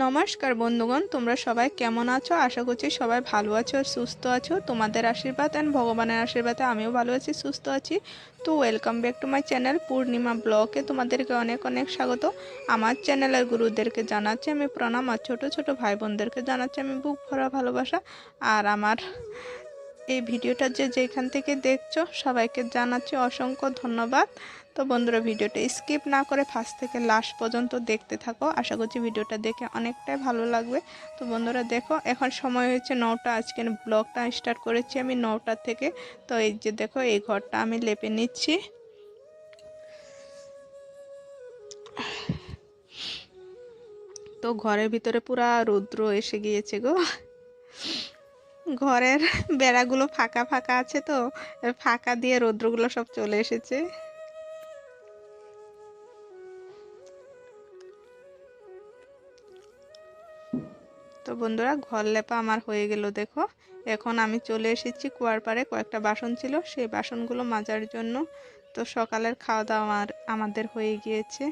নমস্কার বন্ধুগণ, তোমরা সবাই কেমন আছো? আশা করছি সবাই ভালো আছো আর সুস্থ আছো। তোমাদের আশীর্বাদ অ্যান্ড ভগবানের আশীর্বাদে আমিও ভালো আছি, সুস্থ আছি। তো welcome back to my channel Purnima ব্লগে তোমাদেরকে অনেক অনেক স্বাগত। আমার চ্যানেলের গুরুদেরকে জানাচ্ছি আমি প্রণাম, আর ছোটো ছোটো ভাই বোনদেরকে জানাচ্ছি আমি বুক ভরা ভালোবাসা। আর আমার এই ভিডিওটা যেখান থেকে দেখছো সবাইকে জানাচ্ছি অসংখ্য ধন্যবাদ। তো বন্ধুরা, ভিডিওটা স্কিপ না করে ফার্স্ট থেকে লাস্ট পর্যন্ত দেখতে থাকো, আশা করছি ভিডিওটা দেখে অনেকটাই ভালো লাগবে। তো বন্ধুরা দেখো, এখন সময় হয়েছে 9টা। আজকে ব্লগটা স্টার্ট করেছি আমি 9টা থেকে। তো এই যে দেখো, এই ঘরটা আমি লেপে নিচ্ছি। তো ঘরের ভিতরে পুরা রৌদ্র এসে গিয়েছে গো। ঘরের বেড়াগুলো ফাঁকা ফাঁকা আছে, তো ফাঁকা দিয়ে রৌদ্রগুলো সব চলে এসেছে। তো বন্ধুরা, ঘর লেপা আমার হয়ে গেল দেখো। এখন আমি চলে এসেছি কুয়ার পাড়ে। কয়েকটা বাসন ছিল, সেই বাসনগুলো মাজার জন্য। তো সকালের খাওয়া দাওয়া আমাদের হয়ে গিয়েছে।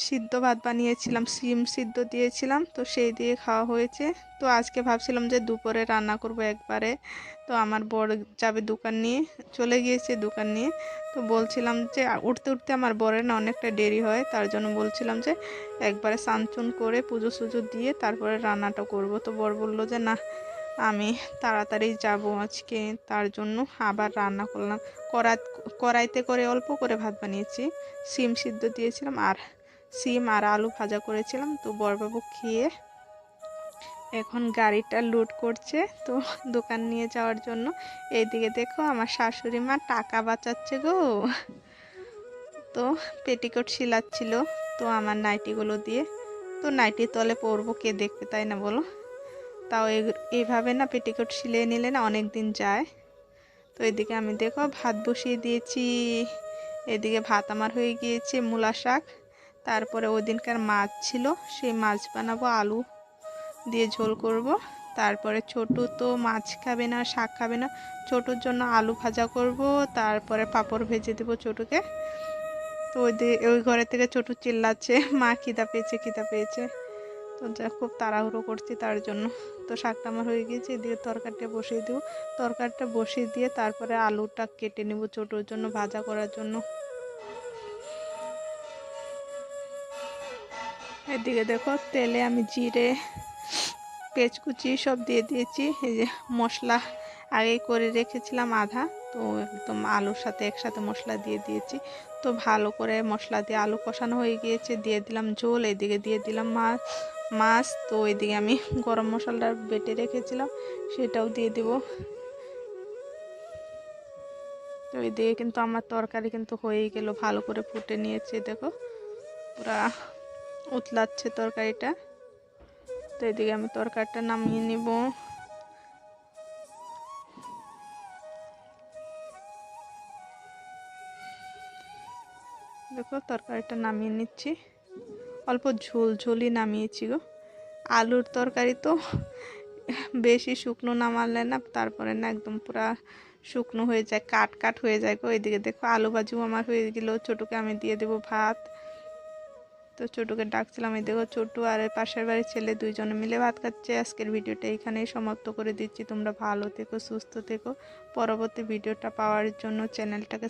সিদ্ধ ভাত বানিয়েছিলাম, সিম সিদ্ধ দিয়েছিলাম, তো সেই দিয়ে খাওয়া হয়েছে। তো আজকে ভাবছিলাম যে দুপুরে রান্না করব একবারে। তো আমার বর যাবে দোকান নিয়ে, চলে গিয়েছে দোকান নিয়ে। তো বলছিলাম যে উঠতে উঠতে আমার বরের না অনেকটা দেরি হয়, তার জন্য বলছিলাম যে একবারে স্নান চুন করে পুজো সুজো দিয়ে তারপরে রান্নাটা করব। তো বর বলল যে না, আমি তাড়াতাড়ি যাব আজকে, তার জন্য আবার রান্না করলাম। কড়াইতে করে অল্প করে ভাত বানিয়েছি, সিম সিদ্ধ দিয়েছিলাম আর সিম আর আলু ভাজা করেছিলাম। তো বড়বাবু খেয়ে এখন গাড়িটা লোড করছে, তো দোকান নিয়ে যাওয়ার জন্য। এইদিকে দেখো, আমার শাশুড়ি মা টাকা বাঁচাচ্ছে গো। তো পেটিকোট সিলাচ্ছিল, তো আমার নাইটিগুলো দিয়ে। তো নাইটির তলে পরবো, কে দেখবে তাই না বলো? তাও এইভাবে না পেটিকোট সিলিয়ে নিলে না অনেক দিন যায়। তো এদিকে আমি দেখো ভাত বসিয়ে দিয়েছি। এদিকে ভাত আমার হয়ে গিয়েছে, মূলা শাক, তারপরে ওই দিনকার মাছ ছিল, সেই মাছ বানাবো, আলু দিয়ে ঝোল করব। তারপরে ছোটু তো মাছ খাবে না, শাক খাবে না, ছোটুর জন্য আলু ভাজা করব। তারপরে পাঁপড় ভেজে দেবো ছোটুকে। তো ওই ঘরের থেকে ছোটু চিল্লাচ্ছে, মা খিদা পেয়েছে খিদা পেয়েছে। তো যা খুব তাড়াহুড়ো করছি তার জন্য। তো শাকটা আমার হয়ে গিয়েছে, এদিকে তরকারিটা বসিয়ে দেবো। তরকারিটা বসিয়ে দিয়ে তারপরে আলুটা কেটে নেব ছোটোর জন্য ভাজা করার জন্য। এদিকে দেখো, তেলে আমি জিরে পেঁচকুচি সব দিয়ে দিয়েছি। এই যে মশলা আগেই করে রেখেছিলাম আধা, তো একদম আলুর সাথে একসাথে মশলা দিয়ে দিয়েছি। তো ভালো করে মশলা দিয়ে আলু কষানো হয়ে গিয়েছে, দিয়ে দিলাম ঝোল, এদিকে দিয়ে দিলাম মাছ। তো এদিকে আমি গরম মশলাটা বেটে রেখেছিলাম, সেটাও দিয়ে দিব। তো এদিকে কিন্তু আমার তরকারি কিন্তু হয়েই গেল, ভালো করে ফুটে নিয়েছে দেখো, পুরা উতলাচ্ছে তরকারিটা। তো এদিকে আমি তরকারিটা নামিয়ে নিব। দেখো তরকারিটা নামিয়ে নিচ্ছি, অল্প ঝোল ঝোলই নামিয়েছি গো। আলুর তরকারি তো বেশি শুকনো নামালে না, তারপরে না একদম পুরা শুকনো হয়ে যায়, কাট কাট হয়ে যায় গো। এদিকে দেখো আলু ভাজিও আমার হয়ে গেল, ছোটুকে আমি দিয়ে দেবো ভাত। তো ছোটুকে ডাকছিলাম, এই দেখো ছোটু আর পাশের বাড়ির ছেলে দুইজনে মিলে ভাত খাচ্ছে। আজকের ভিডিওটা এখানেই সমাপ্ত করে দিচ্ছি। তোমরা ভালো থেকো, সুস্থ থেকো। পরবর্তী ভিডিওটা পাওয়ার জন্য চ্যানেলটাকে